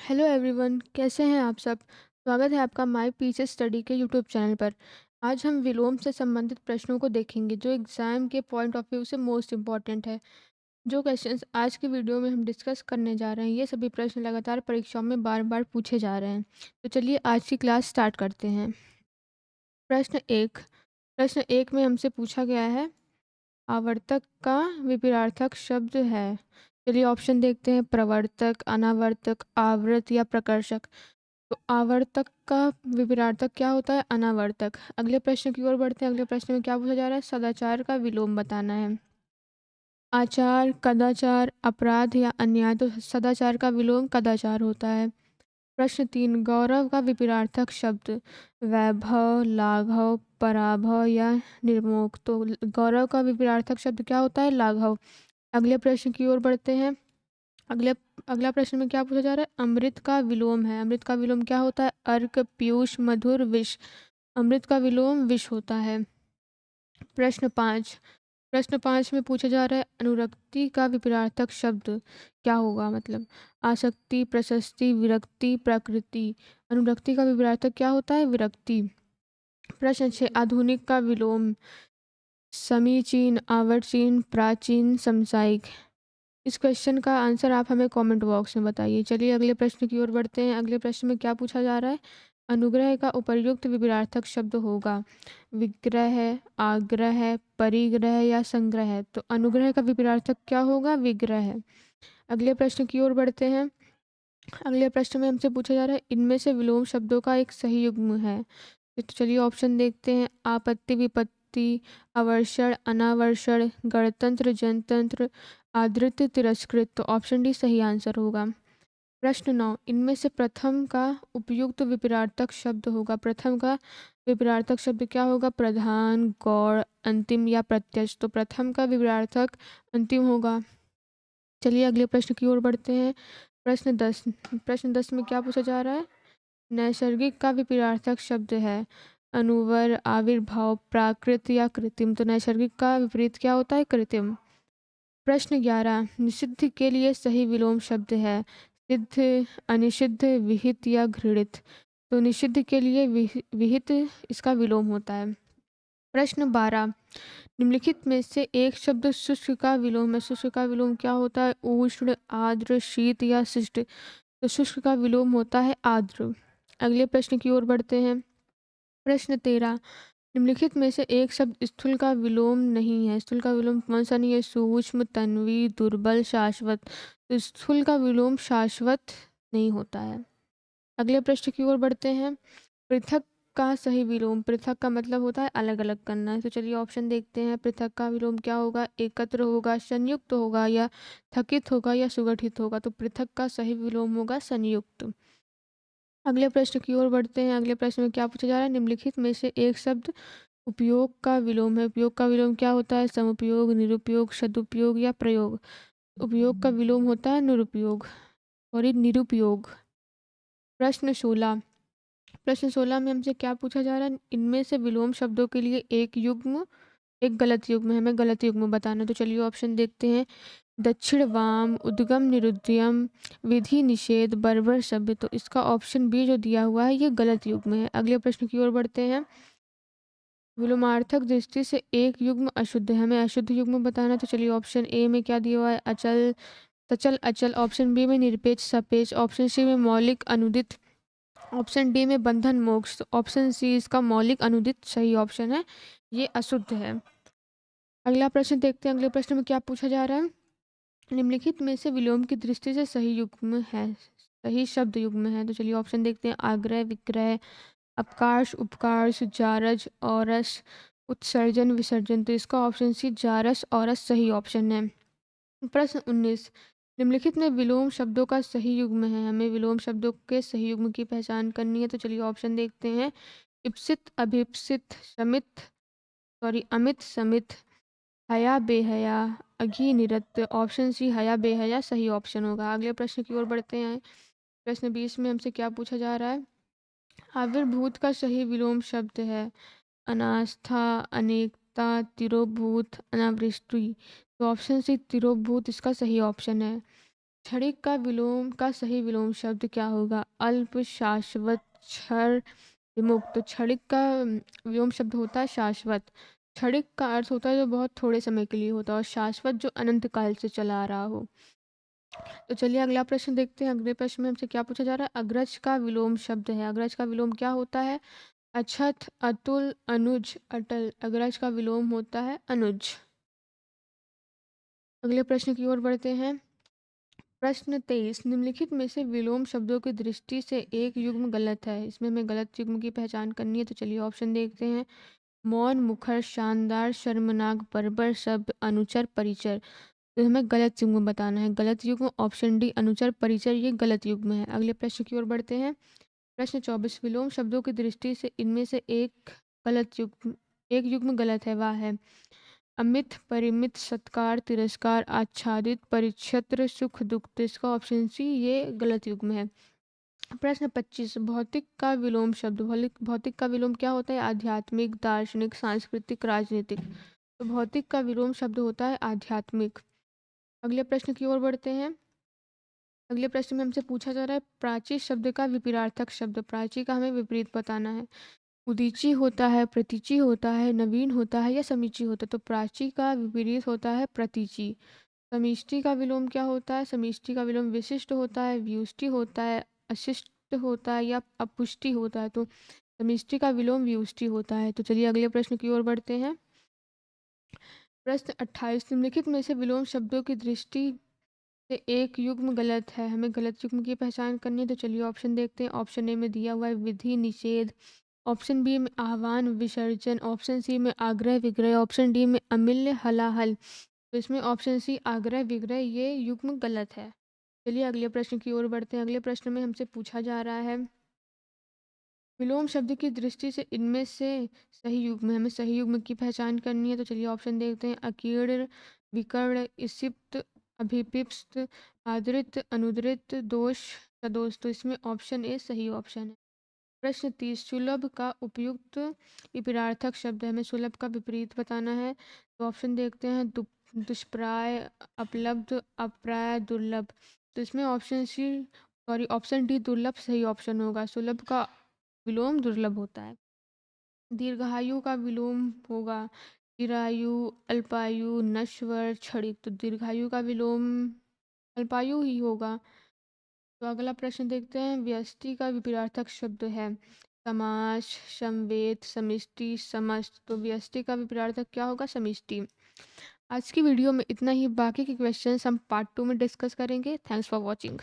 Hello everyone, कैसे हैं आप सब। स्वागत है आपका माय पीस स्टडी के यूट्यूब चैनल पर। आज हम विलोम से संबंधित प्रश्नों को देखेंगे जो एग्जाम के पॉइंट ऑफ व्यू से मोस्ट इम्पॉर्टेंट है। जो क्वेश्चंस आज की वीडियो में हम डिस्कस करने जा रहे हैं, ये सभी प्रश्न लगातार परीक्षाओं में बार बार पूछे जा रहे हैं। तो चलिए आज की क्लास स्टार्ट करते हैं। प्रश्न एक में हमसे पूछा गया है, आवर्तक का विपरीतार्थक शब्द है। चलिए ऑप्शन देखते हैं, प्रवर्तक, अनावर्तक, आवृत या प्रकर्षक। तो आवर्तक का विपरीतार्थक क्या होता है? अनावर्तक। अगले प्रश्न की ओर बढ़ते हैं। अगले प्रश्न में क्या पूछा जा रहा है? सदाचार का विलोम बताना है। आचार, कदाचार, अपराध या अन्याय। तो सदाचार का विलोम कदाचार होता है। प्रश्न 3, गौरव का विपरीतार्थक शब्द। वैभव, लाघव, पराभव या निर्मोह। तो गौरव का विपरीतार्थक शब्द क्या होता है? लाघव। अगले प्रश्न की ओर बढ़ते हैं। अगले अगला प्रश्न में क्या पूछा जा रहा है? अमृत का विलोम है। अमृत का विलोम क्या होता है? अर्क, पीयूष, मधुर, विष। अमृत का विलोम विष होता है। प्रश्न 5 में पूछा जा रहा है, अनुरक्ति का विपरीतार्थक शब्द क्या होगा? मतलब आसक्ति, प्रशस्ति, विरक्ति, प्रकृति। अनुरक्ति का विपरीतार्थक क्या होता है? विरक्ति। प्रश्न 6, आधुनिक का विलोम। समीचीन, आवर्चीन, प्राचीन, समसामयिक। इस क्वेश्चन का आंसर आप हमें कमेंट बॉक्स में बताइए। चलिए अगले प्रश्न की ओर बढ़ते हैं। अगले प्रश्न में क्या पूछा जा रहा है? अनुग्रह का उपर्युक्त विपरीतार्थक शब्द होगा। विग्रह, आग्रह, परिग्रह या संग्रह। तो अनुग्रह का विपरीतार्थक क्या होगा? विग्रह। अगले प्रश्न की ओर बढ़ते हैं। अगले प्रश्न में हमसे पूछा जा रहा है, इनमें से विलोम शब्दों का एक सही युग्म है। तो चलिए ऑप्शन देखते हैं, आपत्ति, विपत्ति, अवर्षण, अनावर्षण, गणतंत्र, जनतंत्र, आदृत, तिरस्कृत। तो ऑप्शन डी सही आंसर होगा। प्रश्न 9, इनमें से प्रथम का उपयुक्त विपरीतार्थक शब्द होगा। प्रथम का विपरीतार्थक शब्द क्या होगा? प्रधान, गौड़, अंतिम या प्रत्यक्ष। तो प्रथम का विपरीतार्थक अंतिम होगा। चलिए अगले प्रश्न की ओर बढ़ते हैं। प्रश्न 10 में क्या पूछा जा रहा है? नैसर्गिक का विपरीतार्थक शब्द है। अनुवर, आविर्भाव, प्राकृत या कृत्रिम। तो नैसर्गिक का विपरीत क्या होता है? कृत्रिम। प्रश्न 11, निषिद्ध के लिए सही विलोम शब्द है। सिद्ध, अनिषिद्ध, विहित या घृणित। तो निषिद्ध के लिए विहित इसका विलोम होता है। प्रश्न 12, निम्नलिखित में से एक शब्द शुष्क का विलोम है। शुष्क का विलोम क्या होता है? उष्ण, आर्द्र, शीत या शिष्ट। तो शुष्क का विलोम होता है आर्द्र। अगले प्रश्न की ओर बढ़ते हैं। प्रश्न 13, निम्नलिखित में से एक शब्द स्थूल का विलोम नहीं है। स्थूल का विलोम कौन सा नहीं है? सूक्ष्म, तन्वी, दुर्बल, शाश्वत। तो स्थूल का विलोम शाश्वत नहीं होता है। अगले प्रश्न की ओर बढ़ते हैं। पृथक का सही विलोम। पृथक का मतलब होता है अलग अलग करना है। तो चलिए ऑप्शन देखते हैं। पृथक का विलोम क्या होगा? एकत्र होगा, संयुक्त होगा या थकित होगा या सुगठित होगा। तो पृथक का सही विलोम होगा संयुक्त। अगले प्रश्न की ओर बढ़ते हैं। अगले प्रश्न में क्या पूछा जा रहा है? निम्नलिखित में से एक शब्द उपयोग का विलोम है। उपयोग का विलोम क्या होता है? समुपयोग, निरुपयोग, सदुपयोग या प्रयोग। उपयोग का विलोम होता है निरुपयोग और ये निरुपयोग। प्रश्न 16 में हमसे क्या पूछा जा रहा है? इनमें से विलोम शब्दों के लिए एक गलत युग्म है। हमें गलत युग्म बताना है। तो चलिए ऑप्शन देखते हैं। दक्षिण, वाम, उद्गम, निरुद्यम, विधि, निषेध, बर्बर, सभ्य। तो इसका ऑप्शन बी जो दिया हुआ है ये गलत युग्म है। अगले प्रश्न की ओर बढ़ते हैं। विलोमार्थक दृष्टि से एक युग्म अशुद्ध है। हमें अशुद्ध युग्म बताना है। तो चलिए ऑप्शन ए में क्या दिया हुआ है? अचल, सचल, अचल। ऑप्शन बी में निरपेक्ष, सापेक्ष। ऑप्शन सी में मौलिक, अनुदित। ऑप्शन डी में बंधन, मोक्ष। तो ऑप्शन सी इसका मौलिक, अनुदित सही ऑप्शन है। ये अशुद्ध है। अगला प्रश्न देखते हैं। अगले प्रश्न में क्या पूछा जा रहा है? निम्नलिखित में से विलोम की दृष्टि से सही युग्म है, सही शब्द युग्म है। तो चलिए ऑप्शन देखते हैं। आग्रह, विग्रह, अपकार्ष, उपकार्ष, जारज, औरस, उत्सर्जन, विसर्जन। तो इसका ऑप्शन सी जारस, औरस सही ऑप्शन है। प्रश्न 19, निम्नलिखित में विलोम शब्दों का सही युग्म है। हमें विलोम शब्दों के सही युग्म की पहचान करनी है। तो चलिए ऑप्शन देखते हैं। इप्सित, अभिप्सित, अमित, समित, हया, बेहया, अघी, निरत। ऑप्शन सी हया, बेहया सही ऑप्शन होगा। अगले प्रश्न की ओर बढ़ते हैं। प्रश्न 20 में हमसे क्या पूछा जा रहा है? आविर्भूत का सही विलोम शब्द है। अनास्था, अनेकता, तिरोभूत, अनावृष्टि। तो ऑप्शन सी तिरोभूत इसका सही ऑप्शन है। क्षणिक का विलोम का सही विलोम शब्द क्या होगा? अल्प, शाश्वत, क्षर, विमुक्त। तो क्षणिक का विलोम शब्द होता है शाश्वत। क्षणिक का अर्थ होता है जो बहुत थोड़े समय के लिए होता है, और शाश्वत जो अनंत काल से चला आ रहा हो। तो चलिए अगला प्रश्न देखते हैं। अगले प्रश्न में हमसे क्या पूछा जा रहा है? अग्रज का विलोम शब्द है। अग्रज का विलोम क्या होता है? अछत, अतुल, अनुज, अटल। अग्रज का विलोम होता है अनुज। अगले प्रश्न की ओर बढ़ते हैं। प्रश्न 23, निम्नलिखित में से विलोम शब्दों की दृष्टि से एक युग्म गलत है। इसमें हमें गलत युग्म की पहचान करनी है, तो चलिए ऑप्शन देखते हैं। मौन, मुखर, शानदार, शर्मनाक, बर्बर, शब्द, अनुचर, परिचर। तो हमें गलत युग्म बताना है। गलत युग्म ऑप्शन डी अनुचर परिचर, ये गलत युग्म है। अगले प्रश्न की ओर बढ़ते हैं। प्रश्न 24, विलोम शब्दों की दृष्टि से इनमें से एक युग्म गलत है, वह है अमित, परिमित, सत्कार, तिरस्कार, आच्छादित, परिक्षत्र, सुख, दुख। तो इसका ऑप्शन सी ये गलत युग्म है। प्रश्न 25, भौतिक का विलोम शब्द। भौतिक का विलोम क्या होता है? आध्यात्मिक, दार्शनिक, सांस्कृतिक, राजनीतिक। तो भौतिक का विलोम शब्द होता है आध्यात्मिक। अगले प्रश्न की ओर बढ़ते हैं। अगले प्रश्न में हमसे पूछा जा रहा है प्राची शब्द का विपरीतार्थक शब्द। प्राची का हमें विपरीत बताना है। उदीची होता है, प्रतीची होता है, नवीन होता है, या समीची होता है। तो प्राची का विपरीत होता है प्रतीची। समिष्टि का विलोम क्या होता है? समिष्टि का विलोम विशिष्ट होता है, व्युष्टि होता है, अशिष्ट होता है, या अपुष्टि होता है। तो समिष्टि का विलोम व्युष्टि होता है। तो चलिए अगले प्रश्न की ओर बढ़ते हैं। प्रश्न 28, निम्नलिखित में से विलोम शब्दों की दृष्टि से एक युग्म गलत है। हमें गलत युग्म की पहचान करनी है, तो चलिए ऑप्शन देखते हैं। ऑप्शन ए में दिया हुआ है विधि, निषेध। ऑप्शन बी में आह्वान, विसर्जन। ऑप्शन सी में आग्रह, विग्रह। ऑप्शन डी में अमिल्य, हलाहल। तो इसमें ऑप्शन सी आग्रह, विग्रह, ये युग्म गलत है। चलिए अगले प्रश्न की ओर बढ़ते हैं। अगले प्रश्न में हमसे पूछा जा रहा है विलोम शब्द की दृष्टि से इनमें से सही युग्म है। हमें सही युग्म की पहचान करनी है, तो चलिए ऑप्शन देखते हैं। अकीर्ण, विकर्ण, इसिप्त, अभिपिप्त, आदृत, अनुदृत, दोष, सदोष। तो इसमें ऑप्शन ए सही ऑप्शन है। प्रश्न 30, सुलभ का उपयुक्त विपरीतार्थक शब्द है। हमें सुलभ का विपरीत बताना है, तो ऑप्शन देखते हैं। दुष्प्राय, उपलब्ध, अप्राय, दुर्लभ। तो इसमें ऑप्शन डी दुर्लभ सही ऑप्शन होगा। सुलभ का विलोम दुर्लभ होता है। दीर्घायु का विलोम होगा चिरायु, अल्पायु, नश्वर, क्षणिक। तो दीर्घायु का विलोम अल्पायु ही होगा। तो अगला प्रश्न देखते हैं। व्यष्टि का विपरीतार्थक शब्द है समास, समवेत, समिष्टि, समस्त। तो व्यष्टि का विपरीतार्थक क्या होगा? समिष्टि। आज की वीडियो में इतना ही। बाकी के क्वेश्चंस हम पार्ट 2 में डिस्कस करेंगे। Thanks for watching.